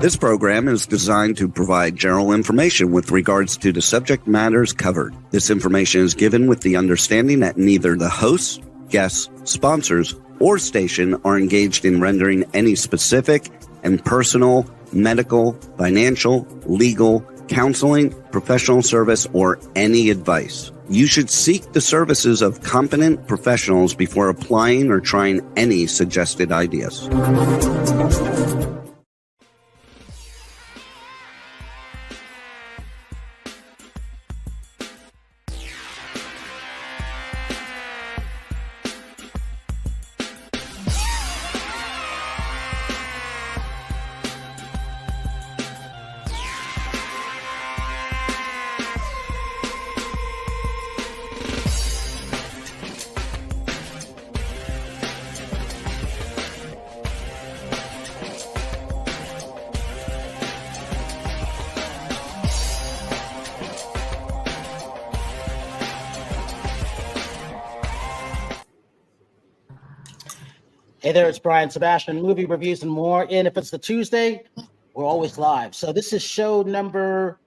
This program is designed to provide general information with regards to the subject matters covered. This information is given with the understanding that neither the hosts, guests, sponsors, or station are engaged in rendering any specific and personal, medical, financial, legal, counseling, professional service, or any advice. You should seek the services of competent professionals before applying or trying any suggested ideas. Hey there, it's Brian Sebastian, movie reviews and more. And if it's the Tuesday, we're always live. So this is show number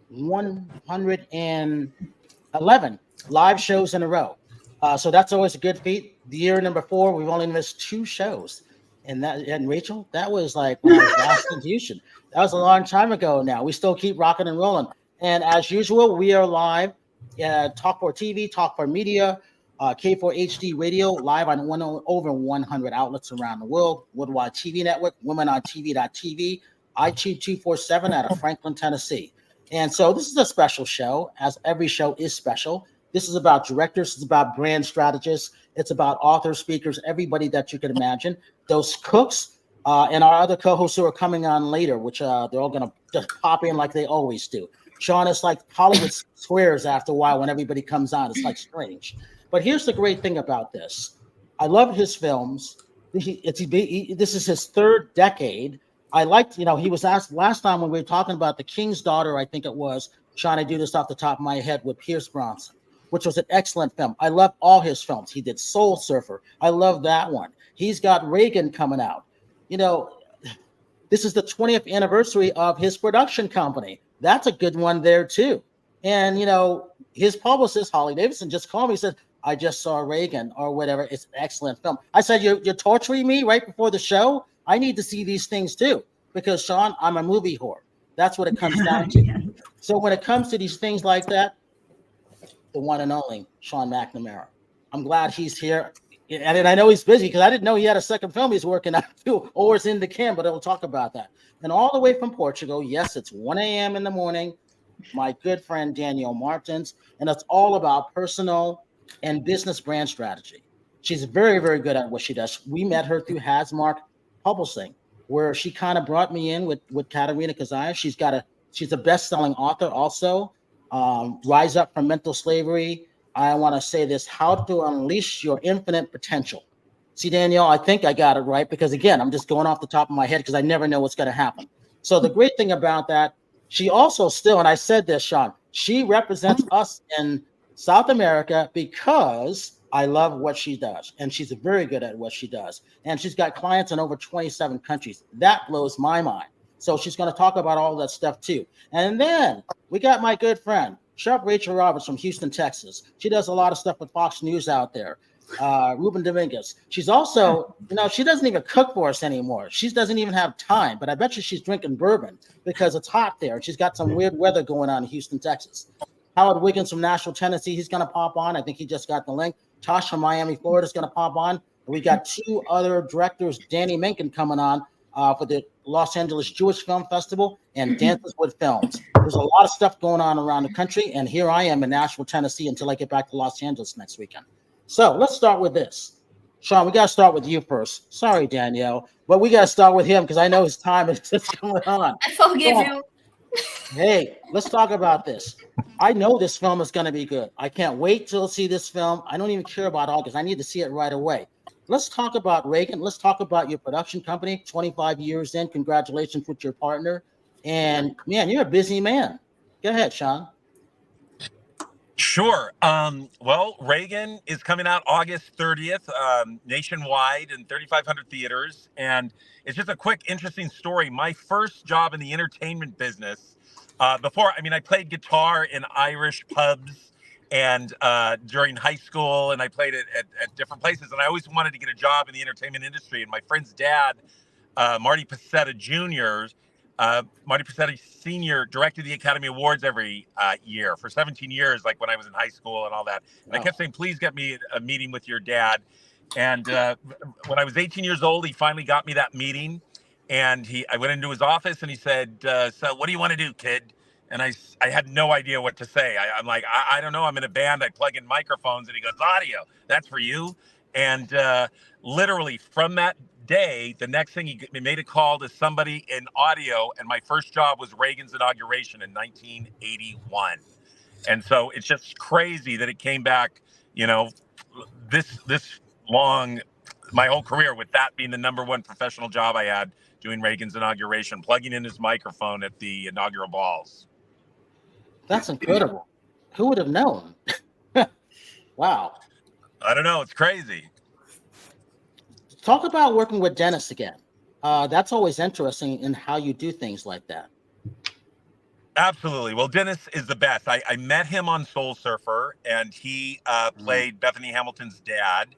111, live shows in a row. So that's always a good feat. The year number 4, we've only missed 2 shows. And Rachel, that was like when I was last in Houston. That was a long time ago now. We still keep rocking and rolling. And as usual, we are live at Talk 4 TV, Talk 4 Media, K4HD Radio, live on over 100 outlets around the world, Worldwide TV Network, WomenOnTV.tv, iTunes 247 out of Franklin, Tennessee. And so this is a special show, as every show is special. This is about directors, it's about brand strategists, it's about authors, speakers, everybody that you can imagine. Those cooks and our other co-hosts who are coming on later, which they're all going to just pop in like they always do. Sean, it's like Hollywood squares after a while when everybody comes on. It's like strange. But here's the great thing about this. I love his films. This is his 3rd decade. I liked, he was asked last time when we were talking about The King's Daughter, I think it was, trying to do this off the top of my head with Pierce Brosnan, which was an excellent film. I love all his films. He did Soul Surfer. I love that one. He's got Reagan coming out. This is the 20th anniversary of his production company. That's a good one there too. And, his publicist, Holly Davidson, just called me and said, I just saw Reagan or whatever. It's an excellent film. I said, you're torturing me right before the show? I need to see these things too. Because, Sean, I'm a movie whore. That's what it comes down to. Yeah. So when it comes to these things like that, the one and only Sean McNamara. I'm glad he's here. And I know he's busy because I didn't know he had a second film he's working on too, or it's in the can, but we'll talk about that. And all the way from Portugal, yes, it's 1 a.m. in the morning, my good friend Danielle Martins, and it's all about personal and business brand strategy. She's very, very good at what she does. We met her through Hasmark Publishing, where she kind of brought me in with Katerina Kazaya. She's a best-selling author also. Rise Up from Mental Slavery. I want to say this, How to Unleash Your Infinite Potential. See, Danielle, I think I got it right because, again, I'm just going off the top of my head because I never know what's going to happen. So the great thing about that, she also still, and I said this, Sean, she represents us in South America because I love what she does. And she's very good at what she does. And she's got clients in over 27 countries. That blows my mind. So she's going to talk about all that stuff too. And then we got my good friend, Sharp Rachel Roberts from Houston, Texas. She does a lot of stuff with Fox News out there. Ruben Dominguez. She's also, she doesn't even cook for us anymore. She doesn't even have time, but I bet you she's drinking bourbon because it's hot there. She's got some weird weather going on in Houston, Texas. Howard Wiggins from Nashville, Tennessee. He's going to pop on. I think he just got the link. Tosh from Miami, Florida is going to pop on. We got 2 other directors, Danny Menken coming on for the Los Angeles Jewish Film Festival and Dances with Films. There's a lot of stuff going on around the country, and here I am in Nashville, Tennessee until I get back to Los Angeles next weekend. So let's start with this. Sean, we got to start with you first. Sorry, Danielle, but we got to start with him because I know his time is just going on. I forgive you. Hey, let's talk about this. I know this film is going to be good. I can't wait till see this film. I don't even care about August. I need to see it right away. Let's talk about Reagan. Let's talk about your production company, 25 years in. Congratulations with your partner. And, man, you're a busy man. Go ahead, Sean. Sure. Well, Reagan is coming out August 30th, nationwide in 3,500 theaters. And it's just a quick, interesting story. My first job in the entertainment business, I played guitar in Irish pubs and during high school, and I played it at different places. And I always wanted to get a job in the entertainment industry. And my friend's dad, Marty Pacetta Jr., Marty Pacetta Sr. directed the Academy Awards every year for 17 years, like when I was in high school and all that. And I kept saying, please get me a meeting with your dad. And when I was 18 years old, he finally got me that meeting. And I went into his office and he said, so what do you want to do, kid? And I had no idea what to say. I'm like, I don't know. I'm in a band. I plug in microphones. And he goes, audio, that's for you. And literally from that day, the next thing he made a call to somebody in audio, and my first job was Reagan's inauguration in 1981. And so it's just crazy that it came back, this long, my whole career, with that being the number one professional job I had, doing Reagan's inauguration, plugging in his microphone at the inaugural balls. That's incredible. Who would have known? Wow. I don't know. It's crazy. Talk about working with Dennis again. That's always interesting in how you do things like that. Absolutely. Well, Dennis is the best. I met him on Soul Surfer, and he played Bethany Hamilton's dad,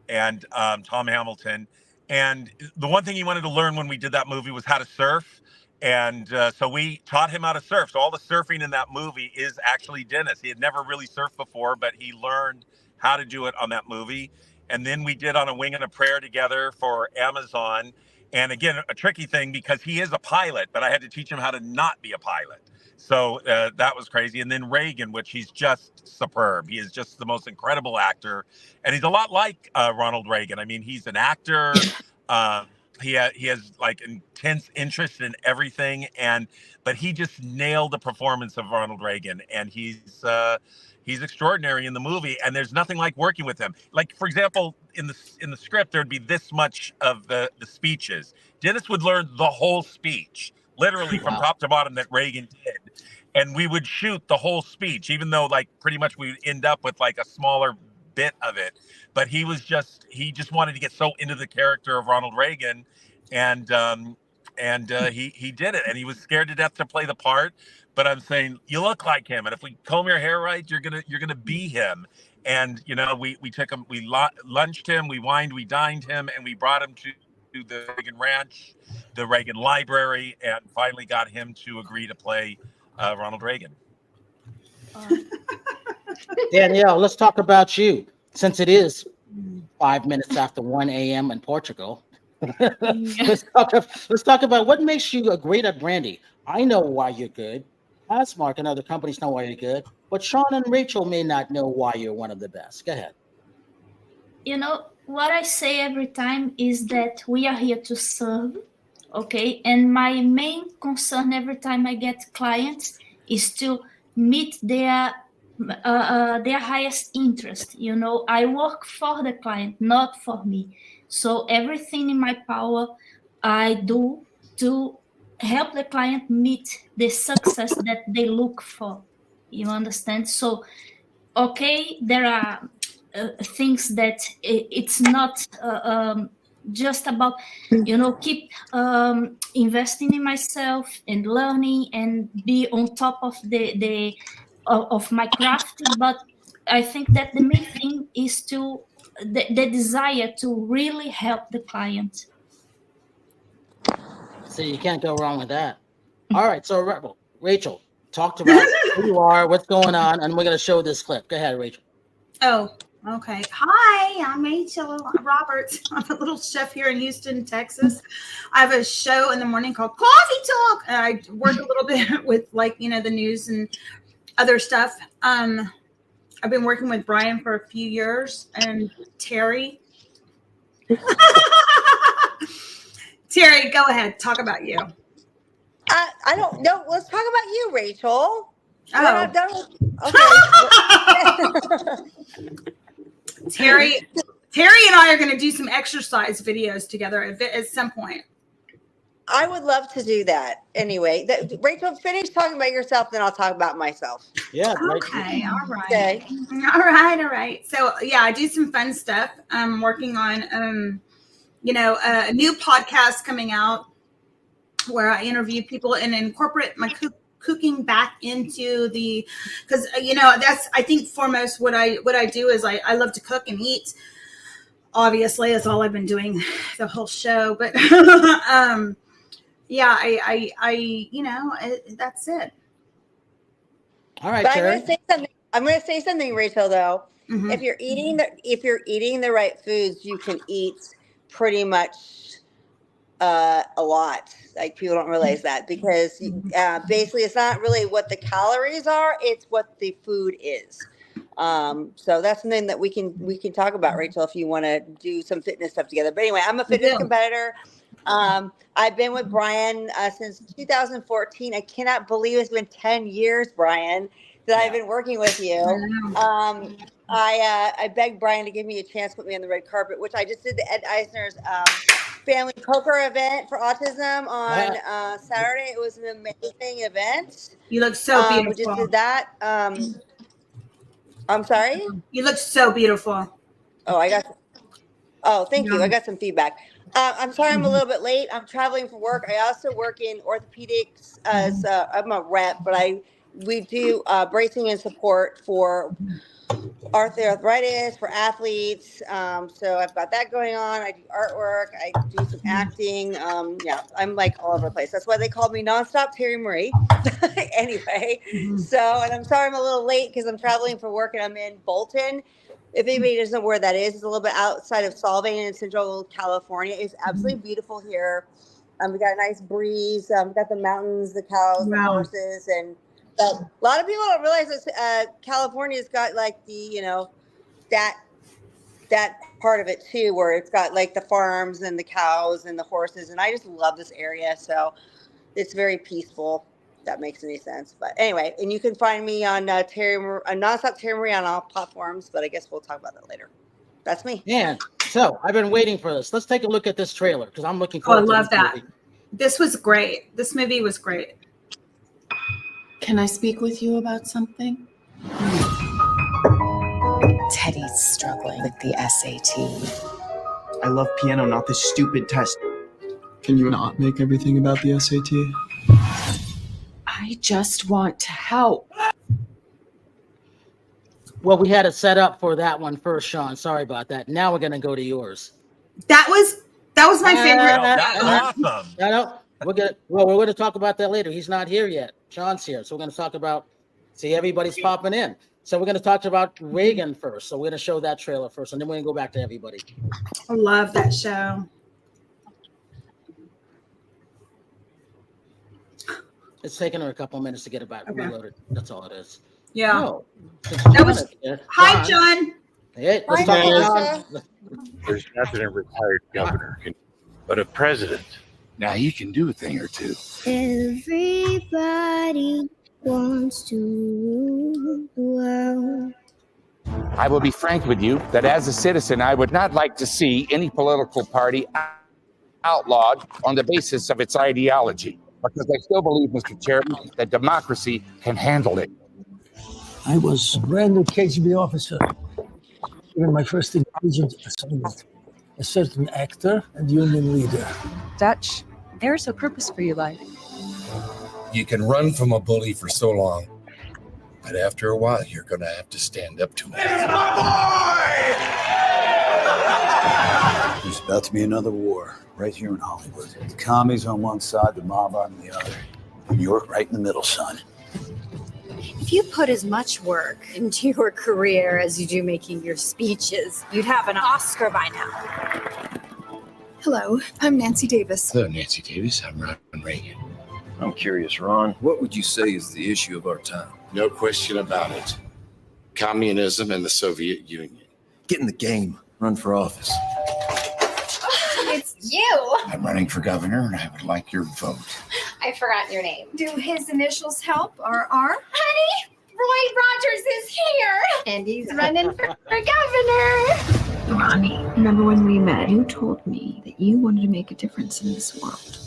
and Tom Hamilton. And the one thing he wanted to learn when we did that movie was how to surf. And so we taught him how to surf. So all the surfing in that movie is actually Dennis. He had never really surfed before, but he learned how to do it on that movie. And then we did On a Wing and a Prayer together for Amazon. And again, a tricky thing because he is a pilot, but I had to teach him how to not be a pilot. So that was crazy. And then Reagan, which he's just superb. He is just the most incredible actor. And he's a lot like Ronald Reagan. I mean, he's an actor. He has like intense interest in everything. But he just nailed the performance of Ronald Reagan. And he's extraordinary in the movie, and there's nothing like working with him. Like, for example, in the script, there'd be this much of the speeches. Dennis would learn the whole speech, literally from top to bottom, that Reagan did. And we would shoot the whole speech, even though like pretty much we would end up with like a smaller bit of it. But he just wanted to get so into the character of Ronald Reagan, and he did it, and he was scared to death to play the part. But I'm saying, you look like him, and if we comb your hair right, you're gonna be him. And we took him, we lunched him, we wined, we dined him, and we brought him to the Reagan Ranch, the Reagan Library, and finally got him to agree to play Ronald Reagan. Danielle, let's talk about you, since it is 5 minutes after 1 a.m. in Portugal. Let's talk about what makes you a great at Brandy. I know why you're good. Mark and other companies know why you're good, but Sean and Rachel may not know why you're one of the best. Go ahead. What I say every time is that we are here to serve, okay? And my main concern every time I get clients is to meet their highest interest. I work for the client, not for me. So everything in my power I do to help the client meet the success that they look for. You understand? So, okay, there are things that it's not just about, keep investing in myself and learning and be on top of of my craft. But I think that the main thing is the desire to really help the client. So you can't go wrong with that. All right, so Rachel, talk about who you are, what's going on, and we're going to show this clip. Go ahead, Rachel. Oh, okay. Hi, I'm Rachel Roberts. I'm a little chef here in Houston, Texas. I have a show in the morning called Coffee Talk, and I work a little bit with the news and other stuff. I've been working with Brian for a few years, and Terry. Terry, go ahead. Talk about you. I don't know. Let's talk about you, Rachel. Oh. Okay. Terry and I are going to do some exercise videos together at some point. I would love to do that. Anyway, Rachel, finish talking about yourself, then I'll talk about myself. Yeah. Okay. All right. Okay. All right. So yeah, I do some fun stuff. I'm working on, a new podcast coming out where I interview people and incorporate my cooking back into because that's, I think, foremost what I do is I love to cook and eat. Obviously, that's all I've been doing the whole show, but yeah, that's it. All right, But Terry. I'm going to say something, Rachel. Though, Mm-hmm. if you're eating the right foods, you can eat pretty much a lot. Like, people don't realize that, because basically it's not really what the calories are; it's what the food is. So that's something that we can talk about, Rachel, if you want to do some fitness stuff together. But anyway, I'm a fitness competitor. I've been with Brian since 2014. I cannot believe it's been 10 years, Brian, that I've been working with you. I begged Brian to give me a chance, put me on the red carpet, which I just did the Ed Eisner's family poker event for autism on Saturday. It was an amazing event. You look so beautiful. We just did that. I'm sorry? You look so beautiful. Thank you. I got some feedback. I'm sorry I'm a little bit late. I'm traveling for work. I also work in orthopedics as I'm a rep, but we do bracing and support for arthritis for athletes. So I've got that going on. I do artwork. I do some acting. I'm like all over the place. That's why they called me nonstop Terry Marie. Anyway, so, and I'm sorry I'm a little late because I'm traveling for work and I'm in Bolton. If anybody doesn't know where that is, it's a little bit outside of Solvang in Central California. It's absolutely beautiful here. We got a nice breeze. We got the mountains, the cows, the horses, and a lot of people don't realize that California's got like the, that part of it too, where it's got like the farms and the cows and the horses. And I just love this area. So it's very peaceful. If that makes any sense. But anyway, and you can find me on Nonstop Terry Marie on all platforms, but I guess we'll talk about that later. That's me. Yeah. So I've been waiting for this. Let's take a look at this trailer because I'm looking forward to I love that. movie. This was great. This movie was great. Can I speak with you about something? Teddy's struggling with the SAT. I love piano, not this stupid test. Can you not make everything about the SAT? I just want to help. Well, we had it set up for that one first, Sean. Sorry about that. Now we're gonna go to yours. That was my favorite. That's awesome. No. We're gonna talk about that later. He's not here yet. Sean's here, so we're gonna talk about. See, everybody's popping in. So we're gonna talk about Reagan first. So we're gonna show that trailer first, and then we're gonna go back to everybody. I love that show. It's taking her a couple of minutes to get it back reloaded. That's all it is. Yeah. Oh, That was. Hi, John. Hey, let's talk about John. There's nothing a retired governor can, but a president. Now he can do a thing or two. Everybody wants to rule the world. I will be frank with you that as a citizen, I would not like to see any political party outlawed on the basis of its ideology, because I still believe, Mr. Chairman, that democracy can handle it. I was a brand new KGB officer. Given my first intelligence assignment, a certain actor and union leader. Dutch, there's a purpose for your life. You can run from a bully for so long, but after a while, you're going to have to stand up to him. There's about to be another war right here in Hollywood. The commies on one side, the mob on the other. New York right in the middle, son. If you put as much work into your career as you do making your speeches, you'd have an Oscar by now. Hello, I'm Nancy Davis. Hello, Nancy Davis. I'm Ron Reagan. I'm curious, Ron. What would you say is the issue of our time? No question about it. Communism and the Soviet Union. Get in the game. Run for office. It's you. I'm running for governor, and I would like your vote. I forgot your name. Do his initials help or are? Honey, Roy Rogers is here. And he's running for governor. Ronnie, remember when we met? You told me that you wanted to make a difference in this world.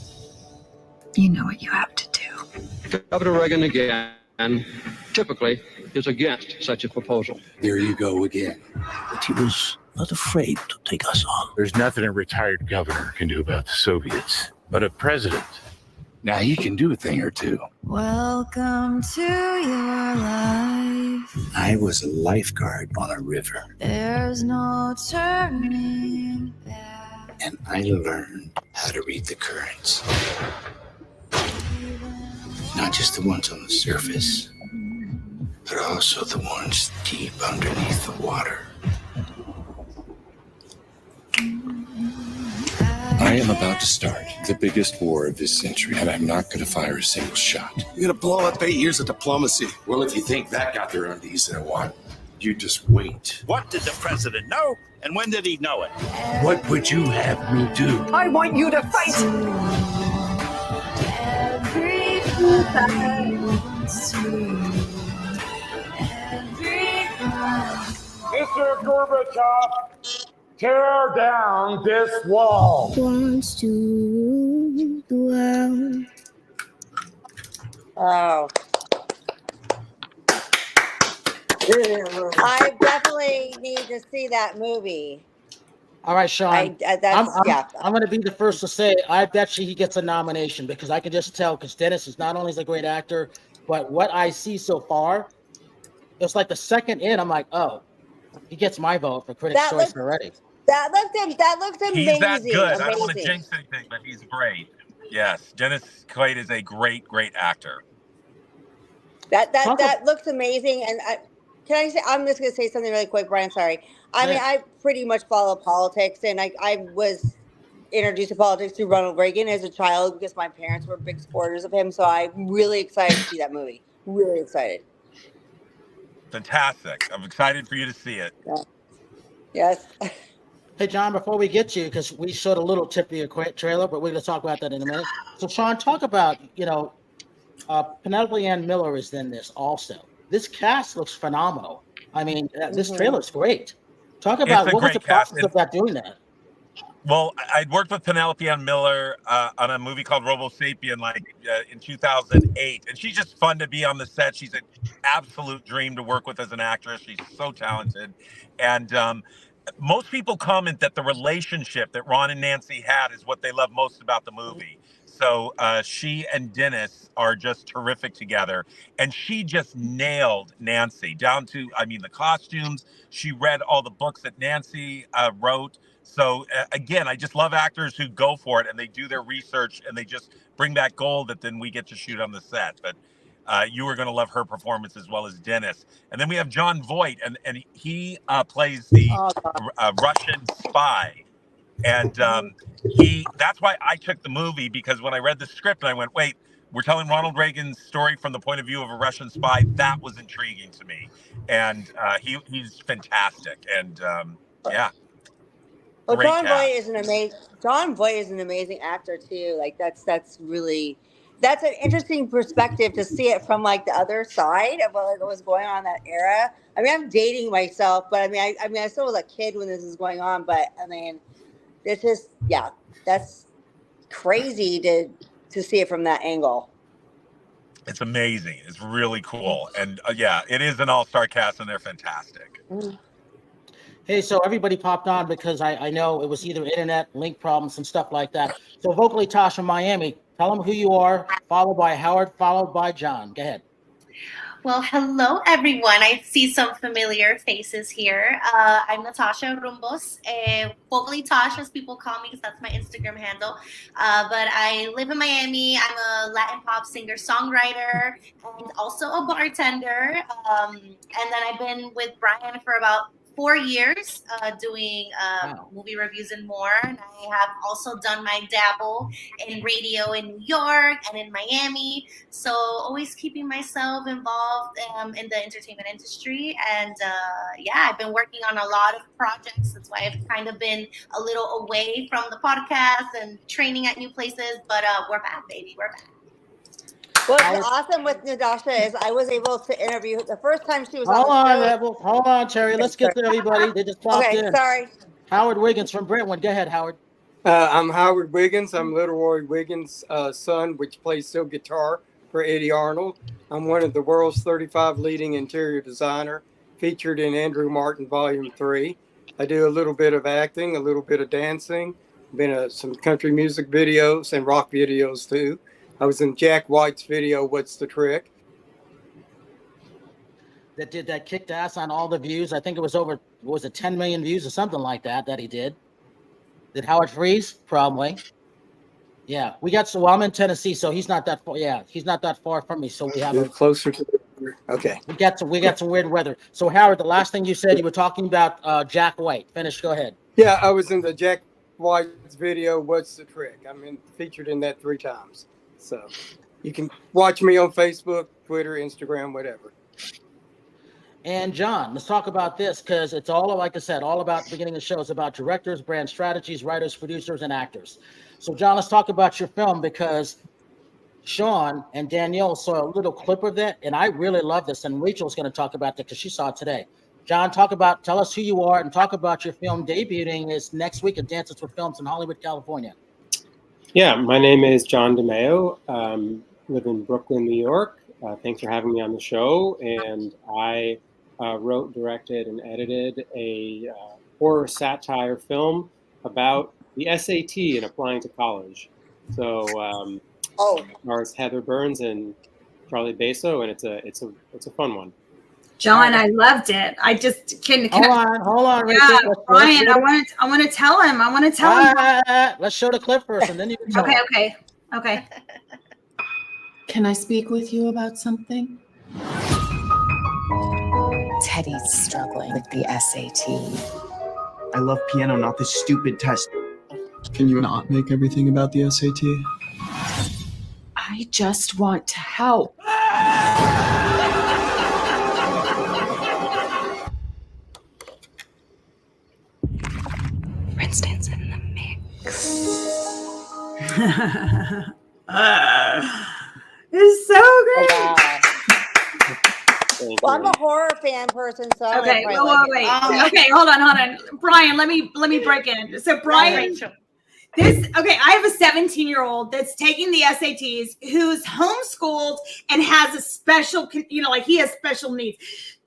You know what you have to do. Governor Reagan again, typically, is against such a proposal. There you go again. But he was not afraid to take us on. There's nothing a retired governor can do about the Soviets, but a president. Now he can do a thing or two. Welcome to your life. I was a lifeguard on a river, There's no turning back. and I learned how to read the currents. Not just the ones on the surface, but also the ones deep underneath the water. I am about to start the biggest war of this century, and I'm not going to fire a single shot. You're gonna blow up 8 years of diplomacy. Well, if you think that got their undies in a wad, you just wait. What did the president know, and when did he know it? What would you have me do? I want you to fight. Mr. Gorbachev, tear down this wall. Wants to rule the world. Oh. I definitely need to see that movie. All right, Sean. That's, I'm going to be the first to say I bet you he gets a nomination because I can just tell because Dennis is not only a great actor, but what I see so far, it's like the second in, I'm like, oh, he gets my vote for Critics' Choice already. That looked amazing. He's that good. Amazing. I don't want to jinx anything, but he's great. Yes, Dennis Quaid is a great actor. That looks amazing. And I'm just going to say something really quick, Brian. Sorry. I mean, I pretty much follow politics, and I was introduced to politics through Ronald Reagan as a child because my parents were big supporters of him. So I'm really excited to see that movie. Really excited. Fantastic. I'm excited for you to see it. Yeah. Yes. Hey, John, before we get you, because we showed a little tip of your trailer, but we're going to talk about that in a minute. So, Sean, talk about, Penelope Ann Miller is in this also. This cast looks phenomenal. I mean, this trailer's great. Talk about what was the process of that doing that? Well, I'd worked with Penelope Ann Miller on a movie called Robo Sapien in 2008. And she's just fun to be on the set. She's an absolute dream to work with as an actress. She's so talented. And most people comment that the relationship that Ron and Nancy had is what they love most about the movie. So she and Dennis are just terrific together. And she just nailed Nancy down to, the costumes. She read all the books that Nancy wrote. So again, I just love actors who go for it and they do their research and they just bring back gold that then we get to shoot on the set. But you are going to love her performance as well as Dennis. And then we have John Voight, and he plays the Russian spy. And that's why I took the movie, because when I read the script and I went, wait, we're telling Ronald Reagan's story from the point of view of a Russian spy. That was intriguing to me. And he's fantastic. And yeah. Well, John Voight is an amazing actor too. Like that's an interesting perspective to see it from like the other side of what was going on in that era. I mean, I'm dating myself, but I still was a kid when this is going on. But I mean, this is that's crazy to see it from that angle. It's amazing. It's really cool, and it is an all-star cast, and they're fantastic. Mm-hmm. Hey, so everybody popped on because I know it was either internet, link problems, and stuff like that. So Vocally Tosh from Miami, tell them who you are, followed by Howard, followed by John. Go ahead. Well, hello, everyone. I see some familiar faces here. I'm Natasha Rumbos. Vocally Tosh, as people call me, because that's my Instagram handle. But I live in Miami. I'm a Latin pop singer-songwriter and also a bartender. And then I've been with Brian for about 4 years doing movie reviews and more. And I have also done my dabble in radio in New York and in Miami. So always keeping myself involved in the entertainment industry. And I've been working on a lot of projects. That's why I've kind of been a little away from the podcast and training at new places. But we're back, baby. We're back. What's awesome with Natasha is I was able to interview the first time she was Hold on the on, hold on, Terry. Let's get to everybody. They just popped in. Sorry. Howard Wiggins from Brentwood. Go ahead, Howard. I'm Howard Wiggins. I'm Little Roy Wiggins' son, which plays steel guitar for Eddie Arnold. I'm one of the world's 35 leading interior designer, featured in Andrew Martin Volume 3. I do a little bit of acting, a little bit of dancing, been in some country music videos and rock videos too. I was in Jack White's video, What's the Trick? That kicked ass on all the views. I think it was over, was it 10 million views or something like that he did. Did Howard Freeze? Probably. Yeah, we got, so I'm in Tennessee, so he's not that far. Yeah, he's not that far from me. So we have closer to okay. We got some weird weather. So Howard, the last thing you said, you were talking about Jack White. Finish, go ahead. Yeah, I was in the Jack White's video, What's the Trick? I'm featured in that 3 times. So you can watch me on Facebook, Twitter, Instagram, whatever. And John, let's talk about this, because it's all, like I said, all about the beginning of the show. It's about directors, brand strategies, writers, producers, and actors. So John, let's talk about your film, because Sean and Danielle saw a little clip of that, and I really love this. And Rachel's going to talk about that because she saw it today. John, tell us who you are and talk about your film debuting this next week at Dances with Films in Hollywood, California. Yeah, my name is John DiMaio. Live in Brooklyn, New York. Thanks for having me on the show. And I wrote, directed, and edited a horror satire film about the SAT and applying to college. So stars Heather Burns and Charlie Basso, and it's a fun one. John, I loved it. I just can hold on. Yeah, Brian, I want to tell him. Let's show the clip first, and then you can tell him. Okay. Can I speak with you about something? Teddy's struggling with the SAT. I love piano, not this stupid test. Can you not make everything about the SAT? I just want to help. Princeton's in the mix. It's so great. Wow. Well, I'm a horror fan person, so Okay, wait. Okay, hold on. Brian, let me break in. So Brian, I have a 17-year-old that's taking the SATs, who's homeschooled and has a special, he has special needs.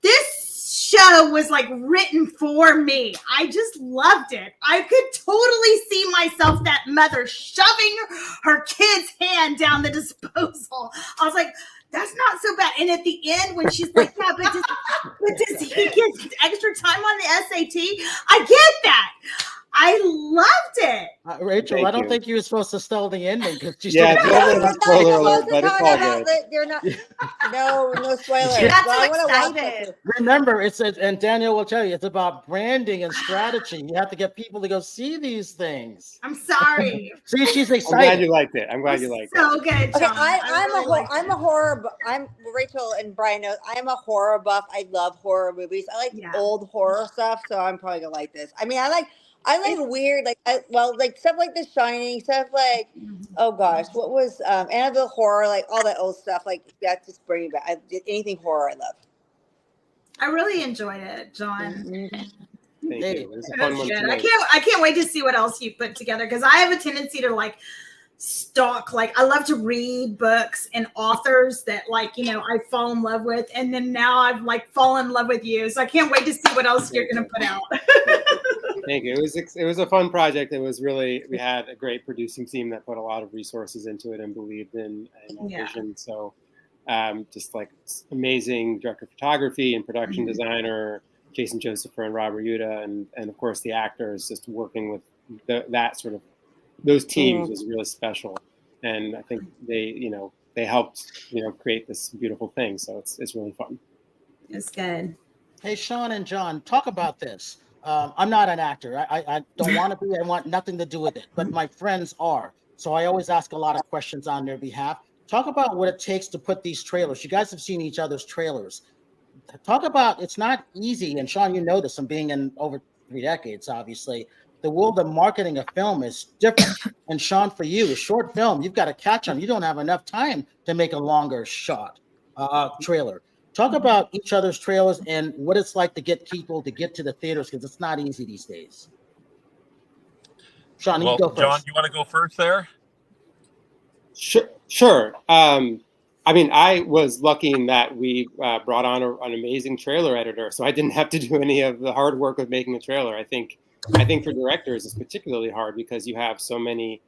This show was written for me. I just loved it. I could totally see myself, that mother, shoving her kid's hand down the disposal. I was like, that's not so bad. And at the end, when she's like, yeah, but does he get extra time on the SAT? I get that. I loved it. Rachel, I don't think you were supposed to spell the ending, because she's spoiler alert, but it's all good. They're not. No spoilers. That's Well, I so wanna watch excited. it. Remember, and Danielle will tell you, it's about branding and strategy. You have to get people to go see these things. I'm sorry. See, she's excited. I'm glad you liked it. I'm glad you liked it. So good, John. Okay, I'm a horror. I'm Rachel and Brian knows I'm a horror buff. I love horror movies. I like old horror stuff, so I'm probably gonna like this. I mean, I like weird, stuff like The Shining, stuff like, oh gosh, what was Annabelle horror, all that old stuff, that just bring me back. Anything horror, I love. I really enjoyed it, John. Thank you. It was a fun one Good. tonight. I can't wait to see what else you put together, because I have a tendency to stalk. I love to read books and authors that I fall in love with, and then now I've fallen in love with you. So I can't wait to see what else you're gonna put out. Thank you. It was a fun project. It was really, we had a great producing team that put a lot of resources into it and believed in our vision. So just amazing director of photography and production designer, Jason Josepher and Robert Yuta, and of course the actors, just working with those teams was really special. And I think they helped, create this beautiful thing. So it's really fun. It's good. Hey, Sean and John, talk about this. I'm not an actor. I don't want to be. I want nothing to do with it. But my friends are. So I always ask a lot of questions on their behalf. Talk about what it takes to put these trailers. You guys have seen each other's trailers. Talk about, it's not easy. And Sean, you know this from being in over 3 decades, obviously. The world of marketing a film is different. And Sean, for you, a short film, you've got to catch on. You don't have enough time to make a longer trailer. Talk about each other's trailers and what it's like to get people to get to the theaters, because it's not easy these days. Sean, you Well, go first. John, you want to go first there? Sure. I mean, I was lucky in that we brought on an amazing trailer editor, so I didn't have to do any of the hard work of making a trailer. I think for directors it's particularly hard because you have so many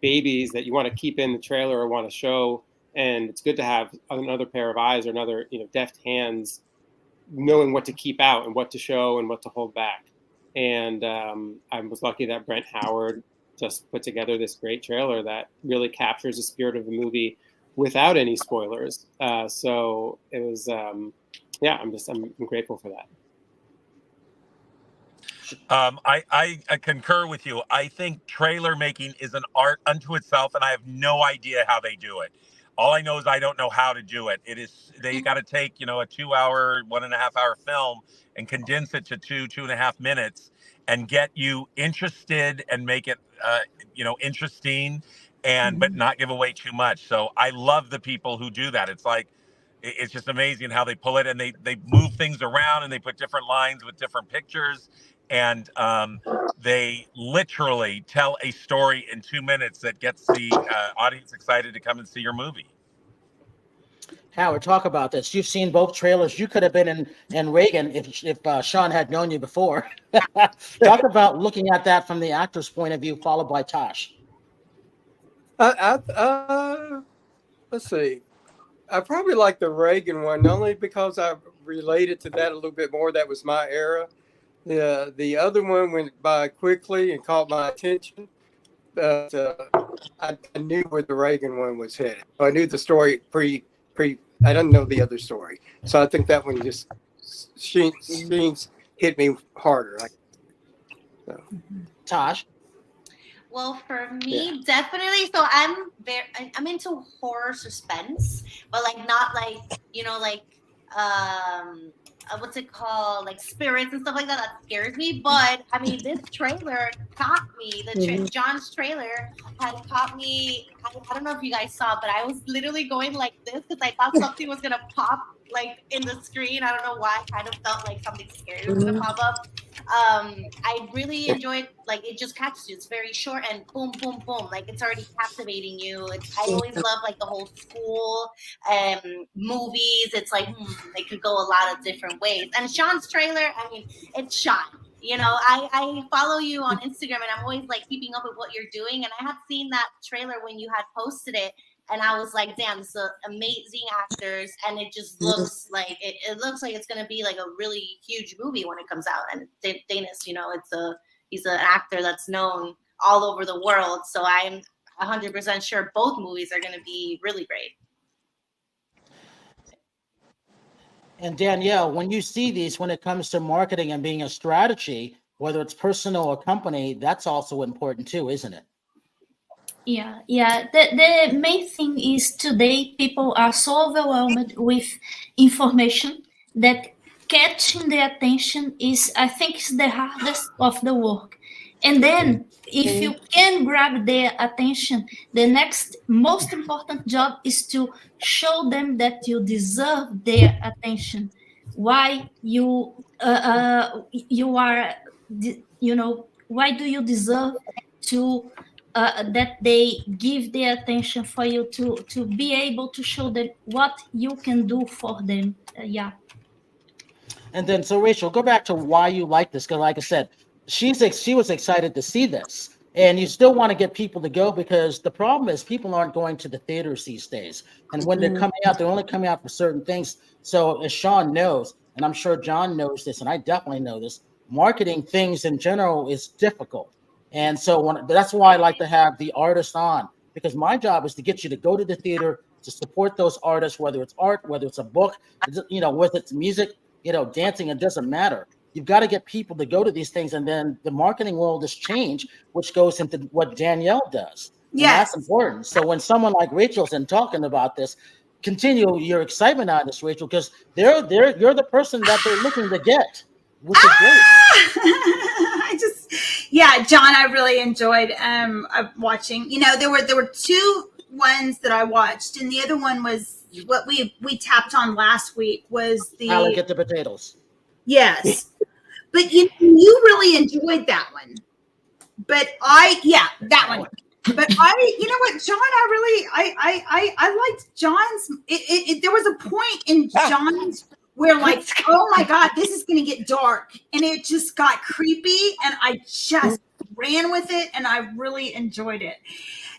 babies that you want to keep in the trailer or want to show, and it's good to have another pair of eyes or another deft hands knowing what to keep out and what to show and what to hold back. And I was lucky that Brent Howard just put together this great trailer that really captures the spirit of the movie without any spoilers. So it was, I'm grateful for that. I concur with you. I think trailer making is an art unto itself, and I have no idea how they do it. All I know is I don't know how to do it. They got to take, a 2-hour, 1.5-hour film and condense it to 2.5 minutes and get you interested and make it, interesting but not give away too much. So I love the people who do that. It's just amazing how they pull it and they move things around and they put different lines with different pictures. And they literally tell a story in 2 minutes that gets the audience excited to come and see your movie. Howard, talk about this. You've seen both trailers. You could have been in Reagan if Sean had known you before. Talk about looking at that from the actor's point of view, followed by Tosh. Let's see. I probably like the Reagan one, only because I related to that a little bit more. That was my era. The other one went by quickly and caught my attention, but I knew where the Reagan one was headed. I knew the story I didn't know the other story, so I think that one just hit me harder. Tosh. Well, for me, definitely. So I'm into horror suspense, but not what's it called? Like spirits and stuff like that. That scares me. But I mean, this trailer caught me. John's trailer had caught me. I don't know if you guys saw, but I was literally going like this because I thought something was gonna pop in the screen. I don't know why. I kind of felt like something scary was gonna pop up. I really enjoyed it just catches you. It's very short and boom, boom, boom. It's already captivating you. I always love the whole school movies. It's they could go a lot of different ways. And Sean's trailer, I mean, it's shot. I follow you on Instagram and I'm always keeping up with what you're doing. And I had seen that trailer when you had posted it. And I was like, damn, this is amazing actors. And it just looks like it looks like it's going to be a really huge movie when it comes out. And Danis, he's an actor that's known all over the world. So I'm 100% sure both movies are going to be really great. And Danielle, when you see these, when it comes to marketing and being a strategy, whether it's personal or company, that's also important too, isn't it? Yeah. The main thing is today people are so overwhelmed with information that catching their attention is, I think, is the hardest of the work. And then if you can grab their attention, the next most important job is to show them that you deserve their attention. Why you are, why do you deserve to that they give their attention for you to be able to show them what you can do for them. And then, so Rachel, go back to why you like this, because like I said, she was excited to see this, and you still want to get people to go, because the problem is people aren't going to the theaters these days, and when they're coming out, they're only coming out for certain things. So as Sean knows, and I'm sure John knows this, and I definitely know this, marketing things in general is difficult. And so that's why I like to have the artist on, because my job is to get you to go to the theater, to support those artists, whether it's art, whether it's a book, whether it's music, dancing, it doesn't matter. You've got to get people to go to these things, and then the marketing world has changed, which goes into what Danielle does. Yeah, that's important. So when someone like Rachel's in talking about this, continue your excitement on this, Rachel, because you're the person that they're looking to get, which is great. John, I really enjoyed watching. There were two ones that I watched, and the other one was what we tapped on last week was the How to Get the Potatoes. Yes. But you really enjoyed that one. But that one. But you know what, John, I liked John's. There was a point in John's where like, oh my God, this is going to get dark. And it just got creepy. And I just ran with it and I really enjoyed it.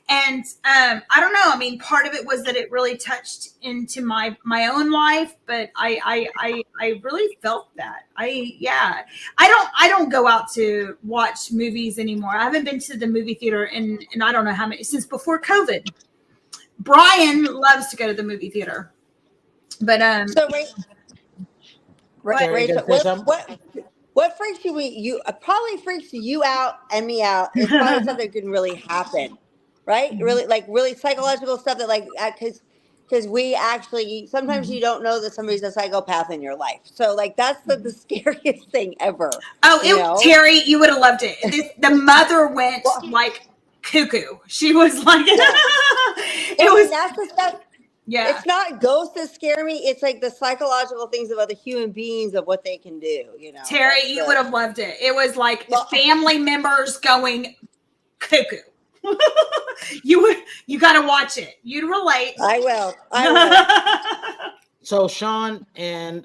And I don't know. I mean, part of it was that it really touched into my own life, but I really felt that. I don't go out to watch movies anymore. I haven't been to the movie theater in I don't know how many since before COVID. Brian loves to go to the movie theater, but so Rachel, what freaks you probably freaks you out and me out is probably something that can really happen. Right? Really psychological stuff that because we actually, sometimes you don't know that somebody's a psychopath in your life. So like, that's the scariest thing ever. Terry, you would have loved it. The mother went like cuckoo. She was like, that's the stuff. Yeah. It's not ghosts that scare me. It's like the psychological things of other human beings of what they can do, Terry, you would have loved it. It was like family members going cuckoo. You got to watch it. You'd relate. I will. So Sean and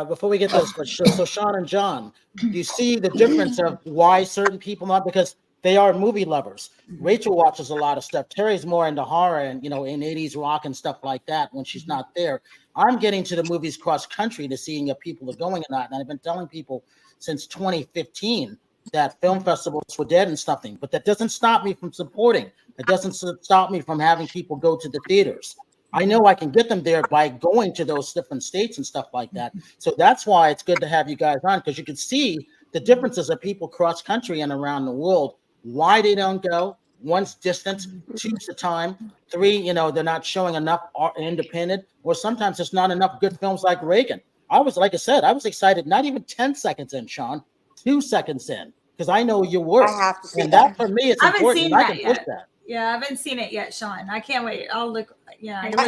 before we get this, so Sean and John, do you see the difference of why certain people not because they are movie lovers? Rachel watches a lot of stuff. Terry's more into horror and in 80s rock and stuff like that when she's not there. I'm getting to the movies cross country to seeing if people are going or not. And I've been telling people since 2015 that film festivals were dead and something, but that doesn't stop me from supporting. It doesn't stop me from having people go to the theaters. I know I can get them there by going to those different states and stuff like that. So that's why it's good to have you guys on, because you can see the differences of people cross country and around the world, why they don't go. One's distance, two's the time, three, they're not showing enough independent, or sometimes there's not enough good films like Reagan. I was excited, not even 10 seconds in, Sean, 2 seconds in. Because I know your work. I have to see that for me, it's important. Seen I that can yet. push that. Yeah, I haven't seen it yet, Sean. I can't wait. I'll look. Yeah, I was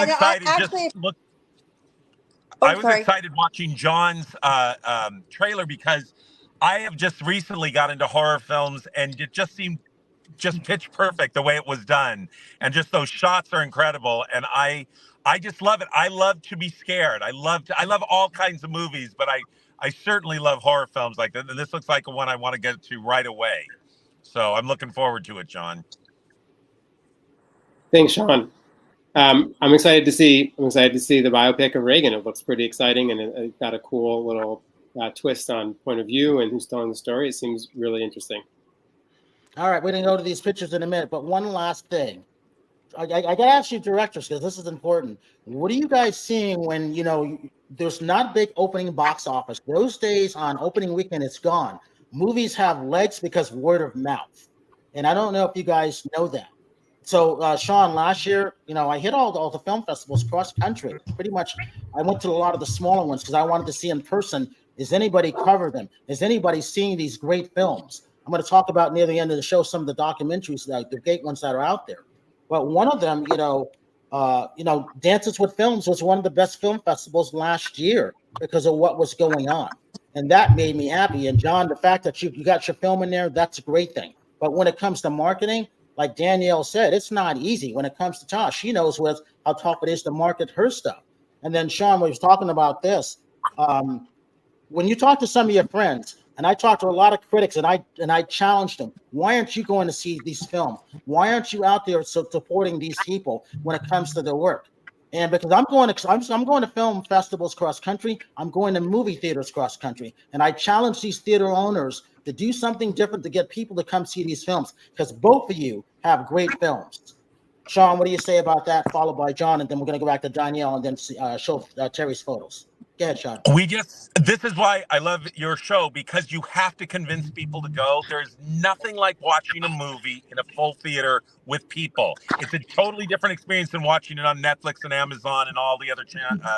excited. I was excited watching John's trailer because I have just recently got into horror films, and it just seemed just pitch perfect the way it was done, and just those shots are incredible, and I just love it. I love to be scared. I love all kinds of movies, but I certainly love horror films like that, and this looks like one I want to get to right away. So I'm looking forward to it, John. Thanks, Sean. I'm excited to see the biopic of Reagan. It looks pretty exciting, and it got a cool little twist on point of view and who's telling the story. It seems really interesting. All right, we're gonna go to these pictures in a minute, but one last thing. I gotta ask you, directors, because this is important. What are you guys seeing when there's not big opening box office? Those days on opening weekend, it's gone. Movies have legs because word of mouth, and I don't know if you guys know that. So, Sean, last year, I hit all the film festivals cross country. Pretty much, I went to a lot of the smaller ones because I wanted to see in person. Is anybody cover them? Is anybody seeing these great films? I'm going to talk about near the end of the show some of the documentaries, like the great ones that are out there. But one of them, Dances with Films was one of the best film festivals last year because of what was going on. And that made me happy. And John, the fact that you got your film in there, that's a great thing. But when it comes to marketing, like Danielle said, it's not easy. When it comes to Tosh, she knows how tough it is to market her stuff. And then Sean, we was talking about this. When you talk to some of your friends, and I talked to a lot of critics, and I challenged them. Why aren't you going to see these films? Why aren't you out there supporting these people when it comes to their work? And because I'm going to film festivals cross country, I'm going to movie theaters cross country, and I challenge these theater owners to do something different to get people to come see these films, because both of you have great films. Sean, what do you say about that? Followed by John, and then we're going to go back to Danielle and then show Terry's photos. Go ahead, Sean. This is why I love your show, because you have to convince people to go. There's nothing like watching a movie in a full theater with people. It's a totally different experience than watching it on Netflix and Amazon and all the other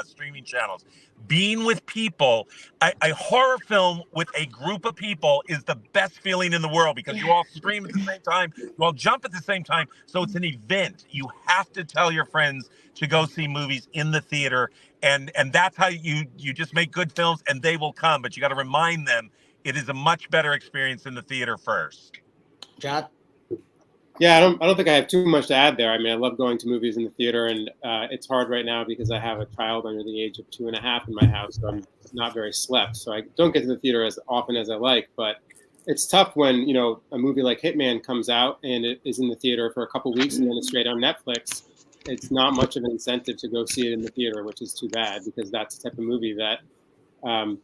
streaming channels. Being with people, a horror film with a group of people is the best feeling in the world, because you all scream at the same time, you all jump at the same time. So it's an event. You have to tell your friends to go see movies in the theater. And that's how you just make good films, and they will come. But you got to remind them it is a much better experience in the theater first. John? Yeah, I don't think I have too much to add there. I mean, I love going to movies in the theater, and it's hard right now because I have a child under the age of 2.5 in my house, so I'm not very slept. So I don't get to the theater as often as I like, but it's tough when, you know, a movie like Hitman comes out and it is in the theater for a couple weeks and then it's straight on Netflix. It's not much of an incentive to go see it in the theater, which is too bad because that's the type of movie that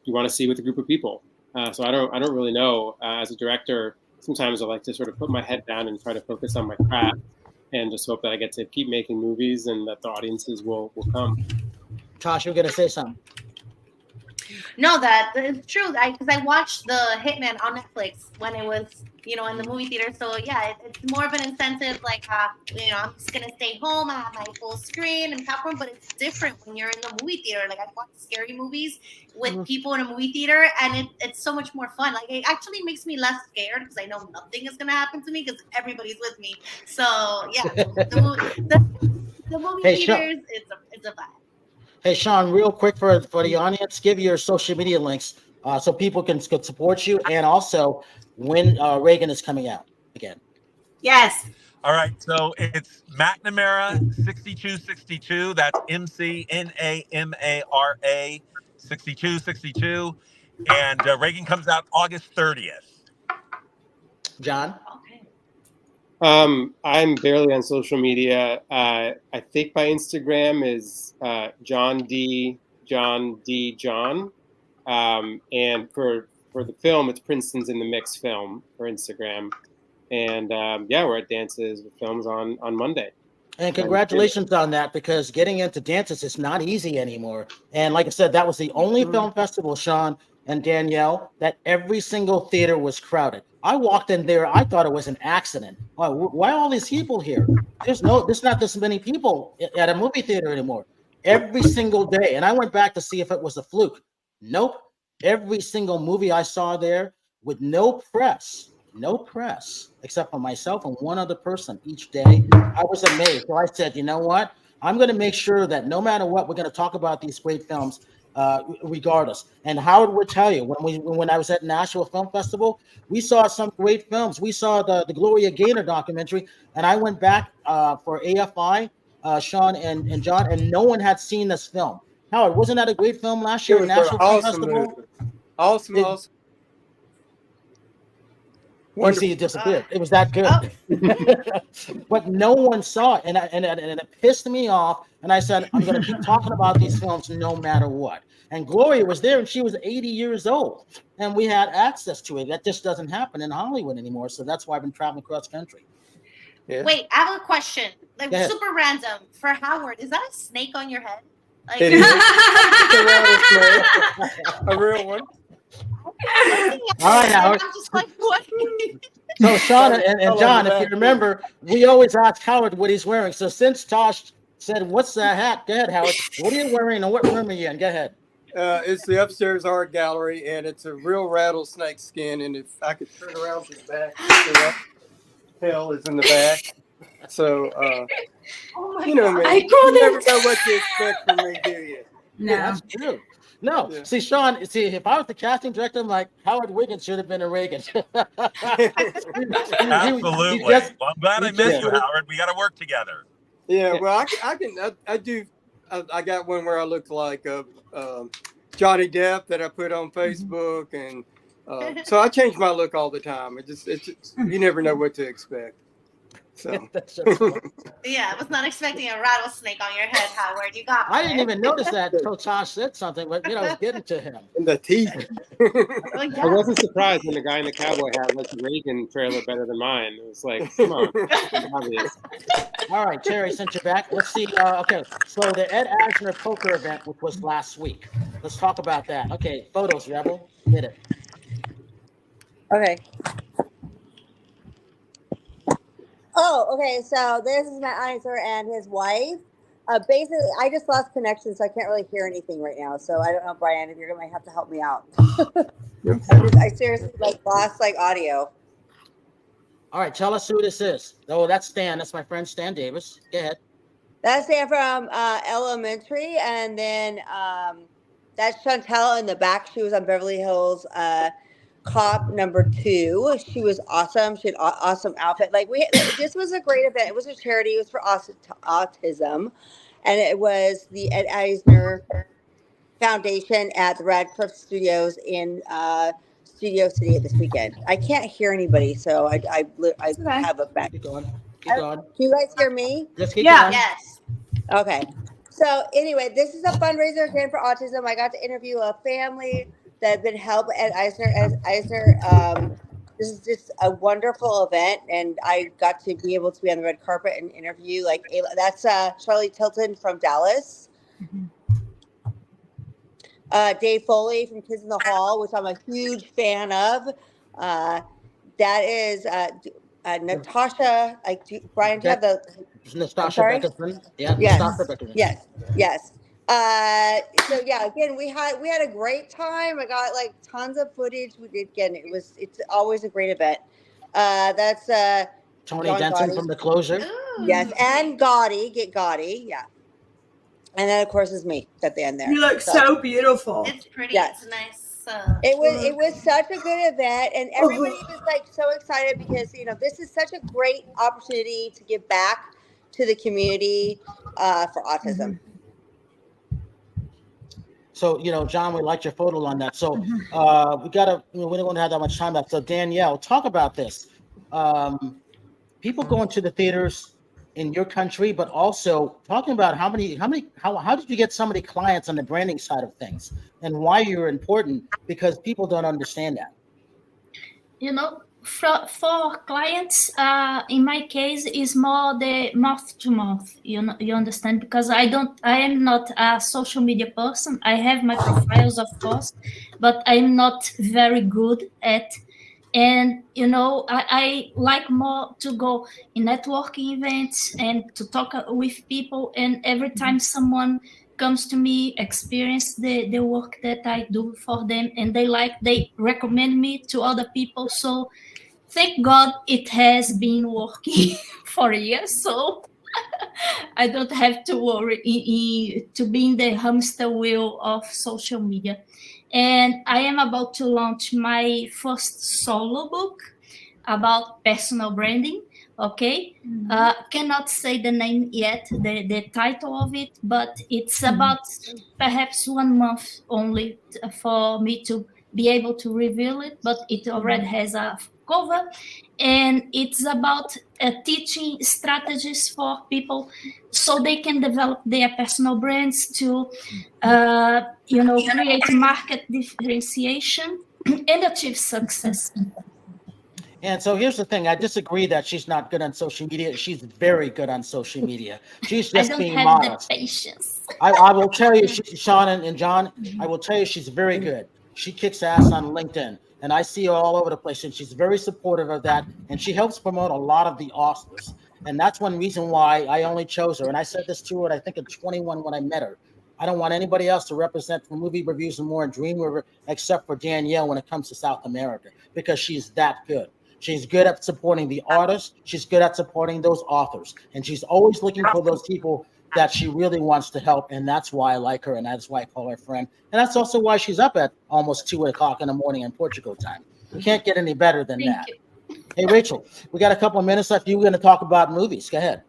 you want to see with a group of people. So I don't really know. As a director, sometimes I like to sort of put my head down and try to focus on my craft and just hope that I get to keep making movies and that the audiences will come. Tosh, you're going to say something. No, it's true. Because I watched the Hitman on Netflix when it was, you know, in the movie theater. So yeah, it's more of an incentive. Like, you know, I'm just gonna stay home. I have my full screen and popcorn. But it's different when you're in the movie theater. Like I watch scary movies with people in a movie theater, and it's so much more fun. Like it actually makes me less scared because I know nothing is gonna happen to me because everybody's with me. So yeah, the movie theaters, it's a vibe. Hey, Sean, real quick for the audience, give your social media links so people can support you, and also when Reagan is coming out again. Yes. All right, so it's McNamara 6262. That's McNamara 6262, and Reagan comes out August 30th. John. I'm barely on social media. I think my Instagram is John D. And for the film, it's Princeton's in the Mix film for Instagram. And yeah, we're at Dances with Films on Monday. And congratulations on that, because getting into dances is not easy anymore. And like I said, that was the only film festival, Sean and Danielle, that every single theater was crowded. I walked in there, I thought it was an accident. Why are all these people here? There's not this many people at a movie theater anymore. Every single day. And I went back to see if it was a fluke. Nope. Every single movie I saw there with no press, except for myself and one other person each day. I was amazed. So I said, you know what? I'm going to make sure that no matter what, we're going to talk about these great films regardless. And Howard would tell you, when I was at Nashville Film Festival, we saw some great films. We saw the Gloria Gaynor documentary, and I went back for AFI, Sean and John, and no one had seen this film. Howard, wasn't that a great film last year at Nashville Film Festival? Awesome. You see, it disappeared. It was that good. But no one saw it, and it pissed me off. And I said, I'm going to keep talking about these films no matter what. And Gloria was there, and she was 80 years old, and we had access to it. That just doesn't happen in Hollywood anymore. So that's why I've been traveling cross country. Yeah. Wait, I have a question. Like super random for Howard. Is that a snake on your head? Like, It is. A real one. All right, Howard. I'm just like, what? So Sean and John, if you remember, we always ask Howard what he's wearing. So since Tosh said, "What's that hat?" Go ahead, Howard. What are you wearing, and what room are you in? Go ahead. It's the upstairs art gallery, and it's a real rattlesnake skin. And if I could turn around to the back, the tail is in the back. So, you know me. You never know what to expect from me, do you? No. Yeah, that's true. No, see, Sean. See, if I was the casting director, I'm like, Howard Wiggins should have been a Reagan. Absolutely. Well, I'm glad I met you, Howard. We got to work together. Yeah, well, I do. I got one where I look like Johnny Depp that I put on Facebook, and so I change my look all the time. It's just you never know what to expect. So Yeah, I was not expecting a rattlesnake on your head, Howard. You got me. I didn't even notice that until Tosh said something, but I was getting to him. In the teeth. I wasn't surprised when the guy in the cowboy hat liked the Reagan trailer better than mine. It was like, come on. Obvious. All right, Terry, since you're back, let's see. Okay, so the Ed Asner poker event, which was last week. Let's talk about that. Okay, photos, Rebel. Hit it. Okay. Oh, okay. So this is Matt Einser and his wife. Basically, I just lost connection, so I can't really hear anything right now. So I don't know, Brian, if you're gonna have to help me out. I seriously lost audio. All right, tell us who this is. Oh, that's Stan. That's my friend Stan Davis. Go ahead. That's Stan from Elementary, and then that's Chantel in the back. She was on Beverly Hills cop number 2. She was awesome. She had awesome outfit. This was a great event. It was a charity. It was for autism, and it was the Ed Eisner Foundation at the Radcliffe Studios in Studio City this weekend. I can't hear anybody, so I have a back. Keep going. Keep going. Can you guys hear me? Just keep going. Yes. Okay. So anyway, this is a fundraiser again for autism. I got to interview a family that had been helped at Eisner. This is just a wonderful event, and I got to be able to be on the red carpet and interview that's Charlie Tilton from Dallas. Dave Foley from Kids in the Hall, which I'm a huge fan of. That is Natasha. Brian, do you have the? Natasha Beckerson. Yeah. Yes. Natasha Beckerson. Yes. So yeah, again, we had a great time. I got tons of footage. We did again. It's always a great event. That's Tony John Denson Gotti. from The Closer. Yes, and Gotti, get Gotti, yeah. And then of course is me at the end there. You look so beautiful. It's pretty. Yes. It's nice. It was such a good event, and everybody was so excited because this is such a great opportunity to give back to the community for autism. So, John, we liked your photo on that. So we don't have that much time left. So Danielle, talk about this. People going to the theaters in your country, but also talking about how did you get so many clients on the branding side of things and why you're important, because people don't understand that. For clients, in my case, is more the mouth to mouth. You understand, because I am not a social media person. I have my profiles, of course, but I'm not very good at. And I like more to go in networking events and to talk with people. And every time someone comes to me, experience the work that I do for them, and they recommend me to other people. So thank God it has been working for years. So I don't have to worry to be in the hamster wheel of social media. And I am about to launch my first solo book about personal branding. Okay. Cannot say the name yet, the title of it, but it's about perhaps 1 month only for me to be able to reveal it, but it already has a cover, and it's about teaching strategies for people so they can develop their personal brands to create market differentiation and achieve success. And so here's the thing. I disagree that she's not good on social media. She's very good on social media. She's just being modest. I don't have the patience. I will tell you, Sean and John, I will tell you she's very good. She kicks ass on LinkedIn, and I see her all over the place, and she's very supportive of that, and she helps promote a lot of the Oscars. And that's one reason why I only chose her. And I said this to her, I think, at 21 when I met her. I don't want anybody else to represent for Movie Reviews and More and Dream River except for Danielle when it comes to South America, because she's that good. She's good at supporting the artists. She's good at supporting those authors. And she's always looking for those people that she really wants to help. And that's why I like her. And that's why I call her friend. And that's also why she's up at almost 2 o'clock in the morning in Portugal time. You can't get any better than that. Hey, Rachel, we got a couple of minutes left. You were going to talk about movies. Go ahead.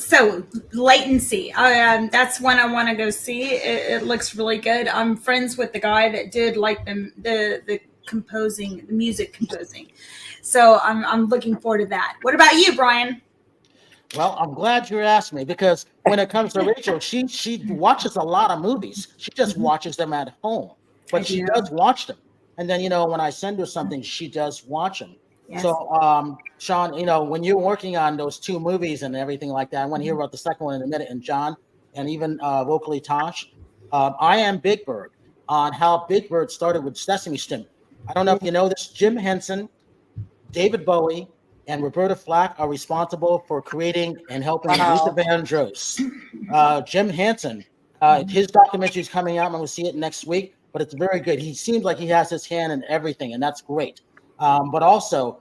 So Latency. That's one I want to go see. It looks really good. I'm friends with the guy that did the composing, the music composing. So I'm looking forward to that. What about you, Brian? Well, I'm glad you asked me, because when it comes to Rachel, she watches a lot of movies. She just watches them at home, but she does watch them. And then, when I send her something, she does watch them. Yes. So, Sean, when you're working on those 2 movies and everything like that, I want to hear about the second one in a minute. And John, and even vocally Tosh, I am Big Bird, on how Big Bird started with Sesame Street. I don't know if you know this. Jim Henson, David Bowie, and Roberta Flack are responsible for creating and helping Luther Vandross. Jim Henson, his documentary is coming out. I'm going to see it next week, but it's very good. He seems like he has his hand in everything, and that's great. But also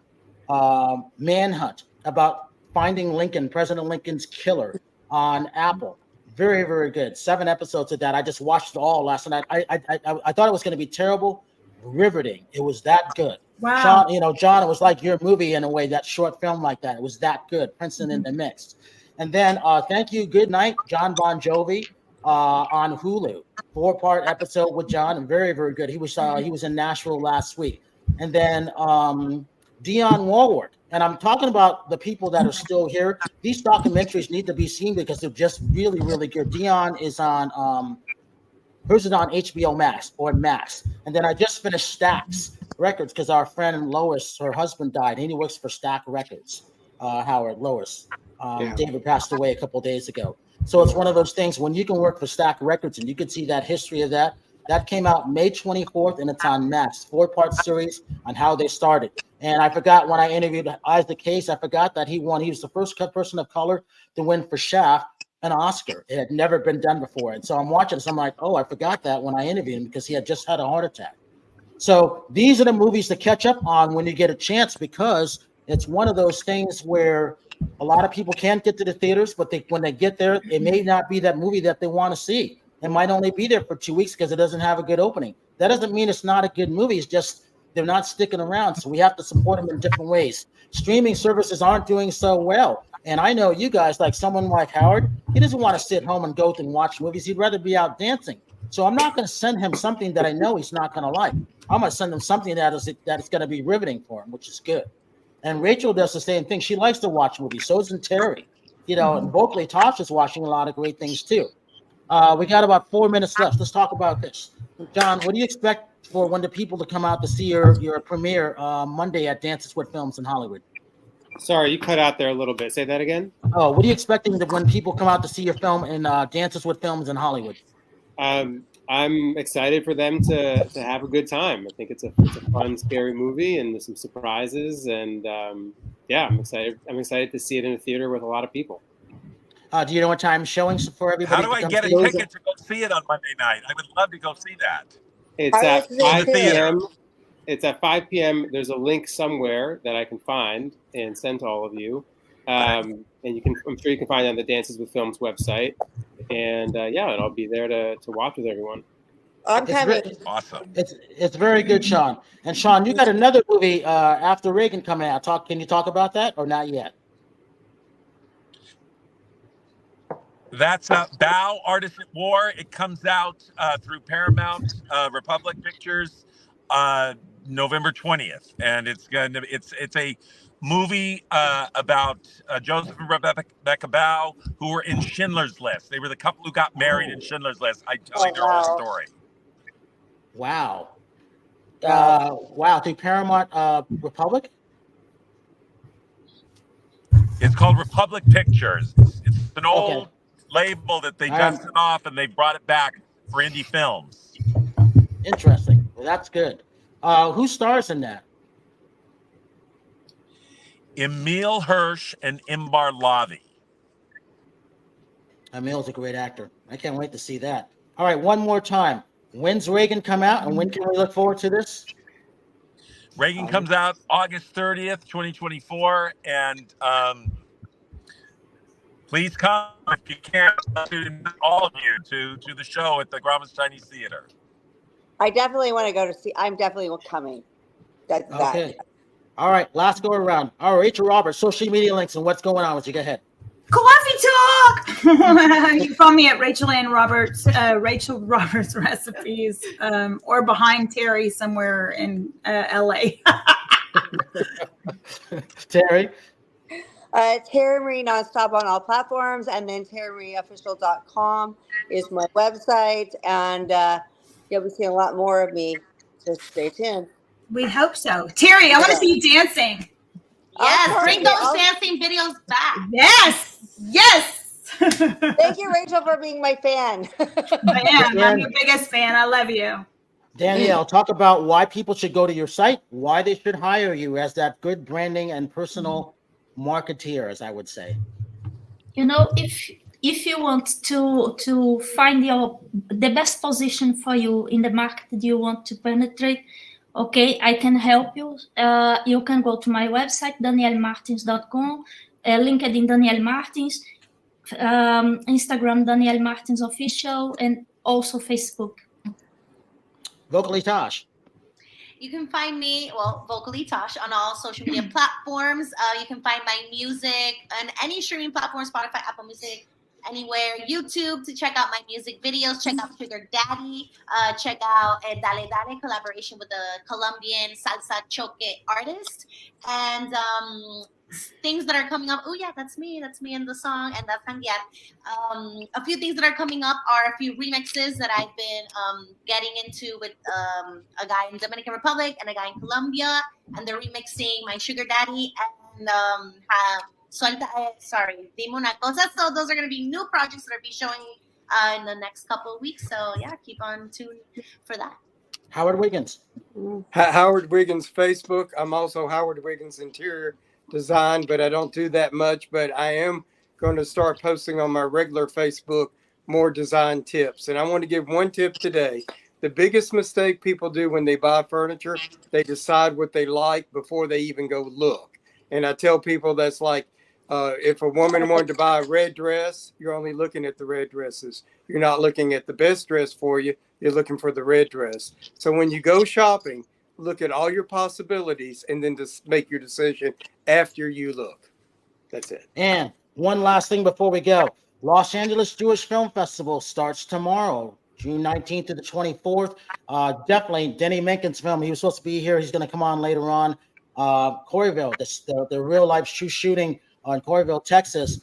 Manhunt, about finding Lincoln, President Lincoln's killer, on Apple. Very, very good. 7 episodes of that. I just watched it all last night. I thought it was going to be terrible, riveting. It was that good. Wow. Sean, John, it was like your movie in a way, that short film like that. It was that good. Princeton in the mix. And then thank you, good night, John Bon Jovi on Hulu. 4-part episode with John, and very, very good. He was in Nashville last week. And then Dionne Warwick. And I'm talking about the people that are still here. These documentaries need to be seen because they're just really, really good. Dionne is on hers is on HBO Max or Max. And then I just finished Stax Records because our friend Lois, her husband died, and he works for Stack Records. Howard Lois. David passed away a couple of days ago. So it's one of those things when you can work for Stack Records and you can see that history of that. That came out May 24th, and it's on Max. 4-part series on how they started. And I forgot when I interviewed Isaac Case, I forgot that he won. He was the first person of color to win for Shaft an Oscar. It had never been done before. And so I'm watching this. I'm like, oh, I forgot that when I interviewed him because he had just had a heart attack. So these are the movies to catch up on when you get a chance, because it's one of those things where a lot of people can't get to the theaters, but when they get there, it may not be that movie that they want to see. It might only be there for 2 weeks because it doesn't have a good opening. That doesn't mean it's not a good movie. It's just they're not sticking around. So we have to support them in different ways. Streaming services aren't doing so well. And I know you guys, like someone like Howard, he doesn't want to sit home and go and watch movies. He'd rather be out dancing. So I'm not going to send him something that I know he's not going to like. I'm going to send him something that is going to be riveting for him, which is good. And Rachel does the same thing. She likes to watch movies. So does Terry. And vocally, Tasha's watching a lot of great things too. We got about 4 minutes left. Let's talk about this. John, what do you expect for when the people to come out to see your premiere Monday at Dances with Films in Hollywood? Sorry, you cut out there a little bit. Say that again. Oh, what are you expecting when people come out to see your film in Dances with Films in Hollywood? I'm excited for them to have a good time. I think it's a fun, scary movie, and there's some surprises. And I'm excited. I'm excited to see it in a theater with a lot of people. Do you know what time showings for everybody? How do I get a ticket to go see it on Monday night? I would love to go see that. It's at 5 p.m. It's at 5 p.m. There's a link somewhere that I can find and send to all of you. And I'm sure you can find it on the Dances with Films website. And and I'll be there to watch with everyone. I'm coming. Awesome. It's very good, Sean. And Sean, you got another movie after Reagan coming out. Can you talk about that or not yet? That's Bow, Artist at War. It comes out through Paramount Republic Pictures November 20th, and it's a movie about Joseph and Rebecca Bow, who were in Schindler's List. They were the couple who got married in Schindler's List. I tell you their whole story. Wow. Wow. Through Paramount Republic? It's called Republic Pictures. It's an old label that they dusted off, and they brought it back for indie films. Interesting. Well, that's good. Who stars in that? Emil Hirsch and Imbar Lavi. Emil's a great actor. I can't wait to see that. All right, one more time. When's Reagan come out, and when can we look forward to this? Reagan comes out August 30th, 2024, and please come if you can, all of you, to the show at the Grauman's Chinese Theater. I definitely want to go to see. I'm definitely coming. That's okay. All right, last go around. All right, Rachel Roberts, social media links and what's going on with you. Go ahead. Coffee talk. You can follow me at Rachel Ann Roberts, Rachel Roberts Recipes, or behind Terry somewhere in LA. Terry. Terry Marie Nonstop on all platforms, and then terrymarieofficial.com is my website, and you'll be seeing a lot more of me. Just stay tuned. We hope so. Terry, I want to see you dancing. Yes, bring those dancing videos back. Yes. Thank you, Rachel, for being my fan. I am. I'm your biggest fan. I love you. Danielle, talk about why people should go to your site, why they should hire you as that good branding and personal marketeer, as I would say. If you want to find the best position for you in the market that you want to penetrate, okay, I can help you. You can go to my website, daniellemartins.com, LinkedIn Danielle Martins, Instagram Danielle Martins Official, and also Facebook. Vocally Tosh. You can find me, well, Vocally Tosh, on all social media platforms. You can find my music on any streaming platform, Spotify, Apple Music, anywhere. YouTube to check out my music videos. Check out Sugar Daddy. Check out Dale Dale, collaboration with a Colombian salsa choque artist. And things that are coming up. Oh yeah, that's me in the song, and that's Danielle. A few things that are coming up are a few remixes that I've been getting into with a guy in Dominican Republic and a guy in Colombia, and they're remixing my Sugar Daddy and Dime Una Cosa. So those are going to be new projects that I'll be showing in the next couple of weeks. So yeah, keep on tuned for that. Howard Wiggins. Howard Wiggins Facebook. I'm also Howard Wiggins Interior Design, but I don't do that much. But I am going to start posting on my regular Facebook more design tips. And I want to give one tip today. The biggest mistake people do when they buy furniture, they decide what they like before they even go look. And I tell people that's like, if a woman wanted to buy a red dress, you're only looking at the red dresses. You're not looking at the best dress for you. You're looking for the red dress. So when you go shopping, look at all your possibilities and then just make your decision after you look. That's it. And one last thing before we go. Los Angeles Jewish Film Festival starts tomorrow, June 19th to the 24th. Definitely Denny Mencken's film. He was supposed to be here. He's going to come on later on. Coreyville, the real life true shooting on Coreyville, Texas.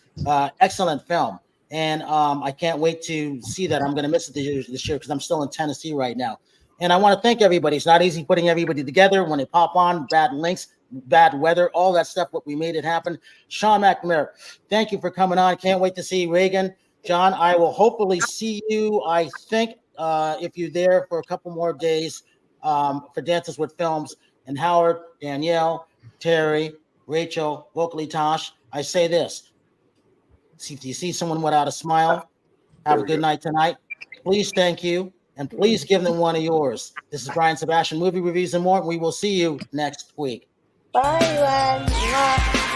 Excellent film. And I can't wait to see that. I'm going to miss it this year because I'm still in Tennessee right now. And I want to thank everybody. It's not easy putting everybody together when they pop on, bad links, bad weather, all that stuff, what we made it happen. Sean McNamara, thank you for coming on. Can't wait to see Reagan. John, I will hopefully see you, I think, if you're there for a couple more days for Dances with Films. And Howard, Danielle, Terry, Rachel, Vocally Tosh, I say this. If you see someone without a smile, have a good night tonight. Please, thank you. And please give them one of yours. This is Brian Sebastian, Movie Reviews and More. We will see you next week. Bye, everyone.